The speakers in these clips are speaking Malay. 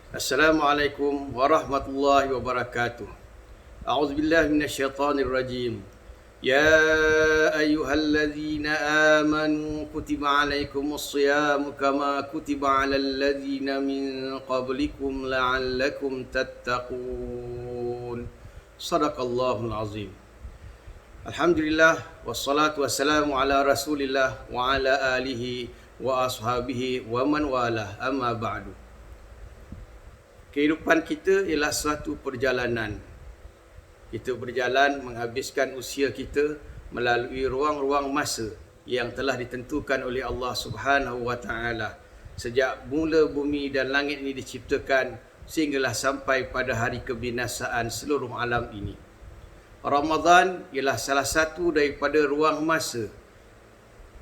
Assalamualaikum warahmatullahi wabarakatuh. A'udzu billahi minasyaitonir rajim. Ya ayyuhalladzina amanu kutiba alaikumus shiyamu kama kutiba alal ladzina min qablikum la'allakum tattaqun. Shadaqallahul azim. Alhamdulillah wassalatu wassalamu ala Rasulillah wa ala alihi wa ashabihi wa man walah. Amma ba'du. Kehidupan kita ialah suatu perjalanan. Kita berjalan menghabiskan usia kita melalui ruang-ruang masa yang telah ditentukan oleh Allah Subhanahu wa taala. Sejak mula bumi dan langit ini diciptakan sehinggalah sampai pada hari kebinasaan seluruh alam ini. Ramadan ialah salah satu daripada ruang masa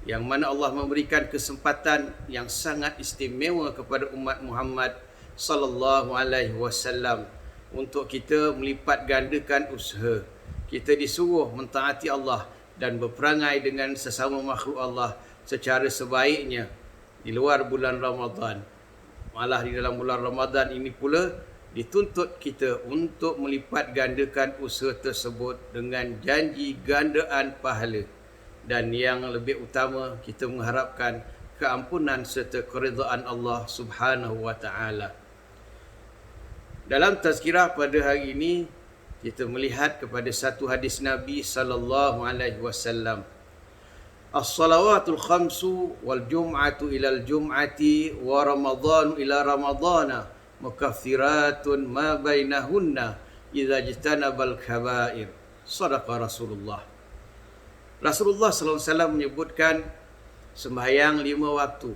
yang mana Allah memberikan kesempatan yang sangat istimewa kepada umat Muhammad sallallahu alaihi wasallam untuk kita melipat gandakan usaha. Kita disuruh mentaati Allah dan berperangai dengan sesama makhluk Allah secara sebaiknya di luar bulan Ramadan. Malah di dalam bulan Ramadan ini pula dituntut kita untuk melipat gandakan usaha tersebut dengan janji gandaan pahala. Dan yang lebih utama, kita mengharapkan keampunan serta keridaan Allah Subhanahu wa taala. Dalam tazkirah pada hari ini, kita melihat kepada satu hadis Nabi sallallahu alaihi wasallam. As-salawatul khamsu wal jum'atu ilal jum'ati wa ramadhanu ila ramadhana mukaffiratun ma bainahunna idza jtanabal kaba'ir. Sadaqa Rasulullah. Rasulullah sallallahu alaihi wasallam menyebutkan sembahyang 5 waktu,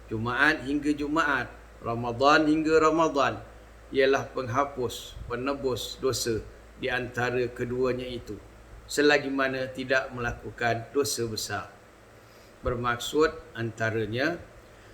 Jumaat hingga Jumaat, Ramadan hingga Ramadan, ialah penghapus, penebus dosa di antara keduanya itu, selagi mana tidak melakukan dosa besar. Bermaksud antaranya,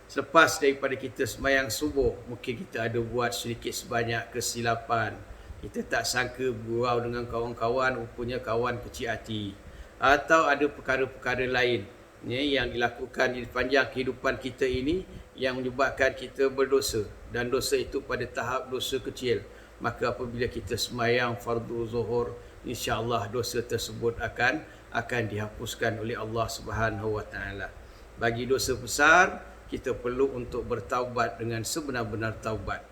selepas daripada kita sembahyang subuh, mungkin kita ada buat sedikit sebanyak kesilapan. Kita tak sangka bergurau dengan kawan-kawan, rupanya kawan kecil hati. Atau ada perkara-perkara lain yang dilakukan di sepanjang kehidupan kita ini yang menyebabkan kita berdosa, dan dosa itu pada tahap dosa kecil. Maka apabila kita sembahyang fardu zuhur, insya-Allah dosa tersebut akan dihapuskan oleh Allah Subhanahu wa taala. Bagi dosa besar, kita perlu untuk bertaubat dengan sebenar-benar taubat.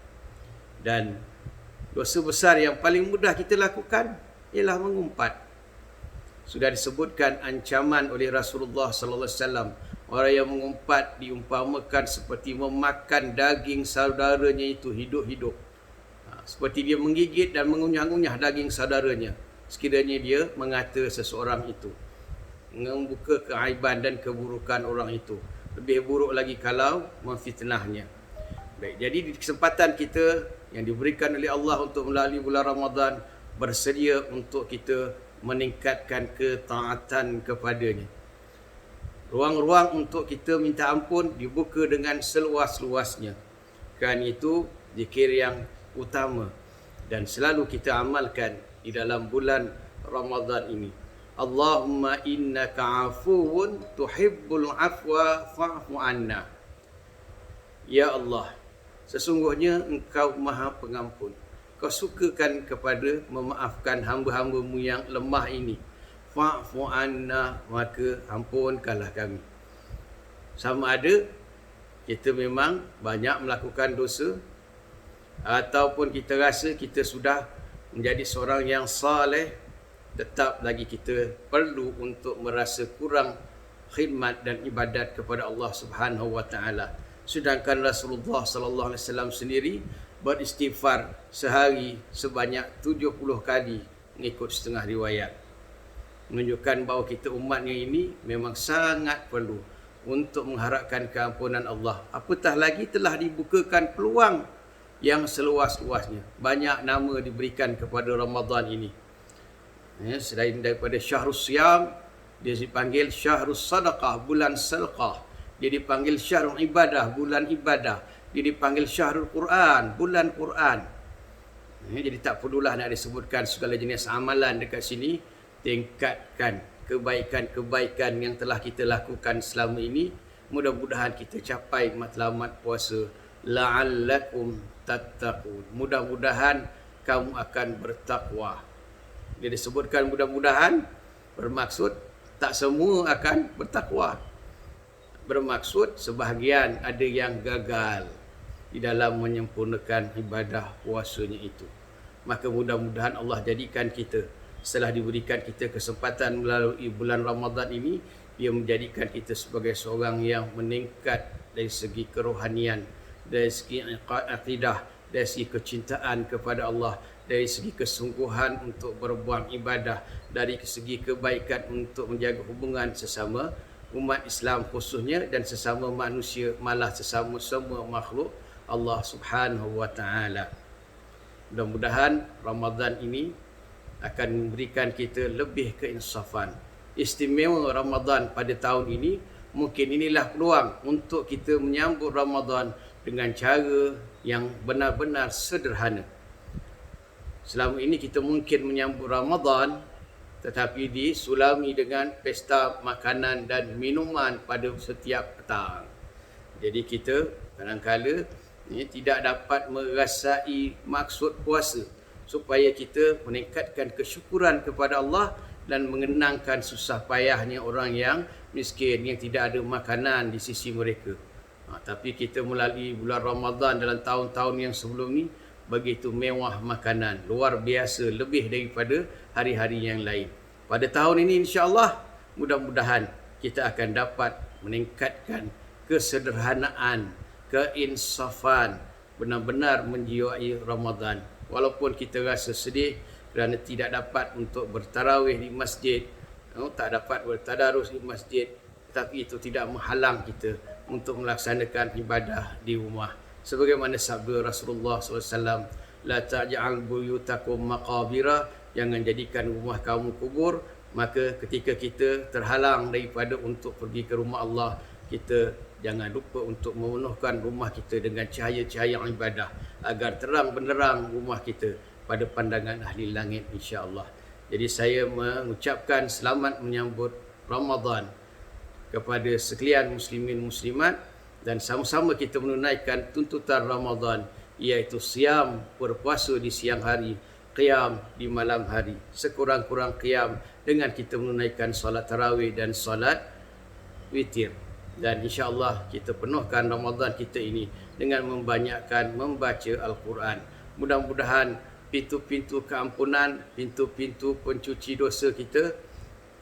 Dan dosa besar yang paling mudah kita lakukan ialah mengumpat. Sudah disebutkan ancaman oleh Rasulullah sallallahu alaihi wasallam, orang yang mengumpat diumpamakan seperti memakan daging saudaranya itu hidup-hidup. Seperti dia menggigit dan mengunyah-unyah daging saudaranya, sekiranya dia mengata seseorang itu, membuka keaiban dan keburukan orang itu. Lebih buruk lagi kalau memfitnahnya. Baik, jadi di kesempatan kita yang diberikan oleh Allah untuk melalui bulan Ramadan, bersedia untuk kita meningkatkan ketaatan kepadanya. Ruang-ruang untuk kita minta ampun dibuka dengan seluas-luasnya. Kan itu zikir yang utama dan selalu kita amalkan di dalam bulan Ramadan ini. Allahumma innaka afuwun tuhibbul afwa fa'fu anna. Ya Allah, sesungguhnya Engkau Maha Pengampun. Kau sukakan kepada memaafkan hamba-hamba-Mu yang lemah ini. Fa'fu anna, maka ampunkanlah kami. Sama ada kita memang banyak melakukan dosa, ataupun kita rasa kita sudah menjadi seorang yang saleh, tetap lagi kita perlu untuk merasa kurang khidmat dan ibadat kepada Allah Subhanahu wa taala. Sedangkan Rasulullah sallallahu alaihi wasallam sendiri beristighfar sehari sebanyak 70 kali mengikut setengah riwayat. Menunjukkan bahawa kita umatnya ini memang sangat perlu untuk mengharapkan keampunan Allah. Apatah lagi telah dibukakan peluang yang seluas-luasnya. Banyak nama diberikan kepada Ramadan ini. Selain daripada Syahrus Siyam, dia dipanggil Syahrus Sadaqah, bulan sedekah. Dia dipanggil Syahrul Ibadah, bulan ibadah. Dia dipanggil Syahrul Quran, bulan Quran. Jadi tak perlulah nak disebutkan segala jenis amalan dekat sini. Tingkatkan kebaikan-kebaikan yang telah kita lakukan selama ini. Mudah-mudahan kita capai matlamat puasa la'allakum tattaqun. Mudah-mudahan kamu akan bertakwa. Dia disebutkan mudah-mudahan, bermaksud tak semua akan bertakwa. Bermaksud sebahagian ada yang gagal di dalam menyempurnakan ibadah puasanya itu. Maka mudah-mudahan Allah jadikan kita, setelah diberikan kita kesempatan melalui bulan Ramadan ini, dia menjadikan kita sebagai seorang yang meningkat dari segi kerohanian, dari segi akidah, dari segi kecintaan kepada Allah, dari segi kesungguhan untuk berbuat ibadah, dari segi kebaikan untuk menjaga hubungan sesama umat Islam khususnya dan sesama manusia, malah sesama semua makhluk Allah Subhanahu wa taala. Mudah-mudahan Ramadan ini akan memberikan kita lebih keinsafan. Istimewa Ramadan pada tahun ini, mungkin inilah peluang untuk kita menyambut Ramadan dengan cara yang benar-benar sederhana. Selama ini kita mungkin menyambut Ramadan tetapi disulami dengan pesta makanan dan minuman pada setiap petang. Jadi kita kadang-kala tidak dapat merasai maksud puasa supaya kita meningkatkan kesyukuran kepada Allah dan mengenangkan susah payahnya orang yang miskin, yang tidak ada makanan di sisi mereka. Tapi kita melalui bulan Ramadan dalam tahun-tahun yang sebelum ni begitu mewah makanan, luar biasa, lebih daripada hari-hari yang lain. Pada tahun ini insya-Allah mudah-mudahan kita akan dapat meningkatkan kesederhanaan, keinsafan, benar-benar menjiwai Ramadan. Walaupun kita rasa sedih kerana tidak dapat untuk bertarawih di masjid, tak dapat bertadarus di masjid, tetapi itu tidak menghalang kita untuk melaksanakan ibadah di rumah. Sebagaimana sabda Rasulullah SAW, la taj'al buyutakum maqabira, jangan jadikan rumah kamu kubur. Maka ketika kita terhalang daripada untuk pergi ke rumah Allah, kita jangan lupa untuk memenuhkan rumah kita dengan cahaya-cahaya ibadah agar terang benderang rumah kita pada pandangan ahli langit insya-Allah. Jadi saya mengucapkan selamat menyambut Ramadan kepada sekalian muslimin muslimat dan sama-sama kita menunaikan tuntutan Ramadan, iaitu siam, berpuasa di siang hari, qiyam di malam hari, sekurang-kurang qiyam dengan kita menunaikan solat tarawih dan solat witir. Dan insya-Allah kita penuhkan Ramadan kita ini dengan membanyakkan membaca Al-Quran. Mudah-mudahan pintu-pintu keampunan, pintu-pintu pencuci dosa kita,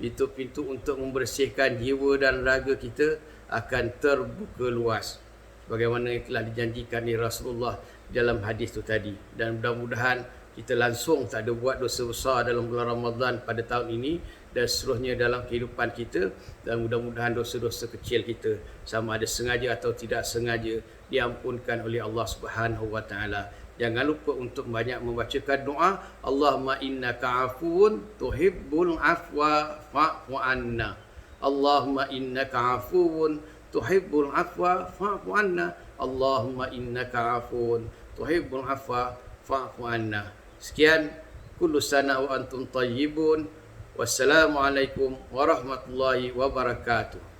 pintu-pintu untuk membersihkan jiwa dan raga kita akan terbuka luas sebagaimana yang telah dijanjikan oleh Rasulullah dalam hadis itu tadi. Dan mudah-mudahan kita langsung tak ada buat dosa besar dalam bulan Ramadan pada tahun ini dan seterusnya dalam kehidupan kita, dan mudah-mudahan dosa-dosa kecil kita sama ada sengaja atau tidak sengaja diampunkan oleh Allah Subhanahu wa taala. Jangan lupa untuk banyak membacakan doa, Allahumma innaka afuwun tuhibbul afwa fa'fu anna. Allahumma innaka afuwun tuhibbul afwa fa'fu anna. Allahumma innaka afuwun tuhibbul afwa fa'fu anna. Sekian, kullu sana wa antum tayyibun. Wassalamualaikum warahmatullahi wabarakatuh.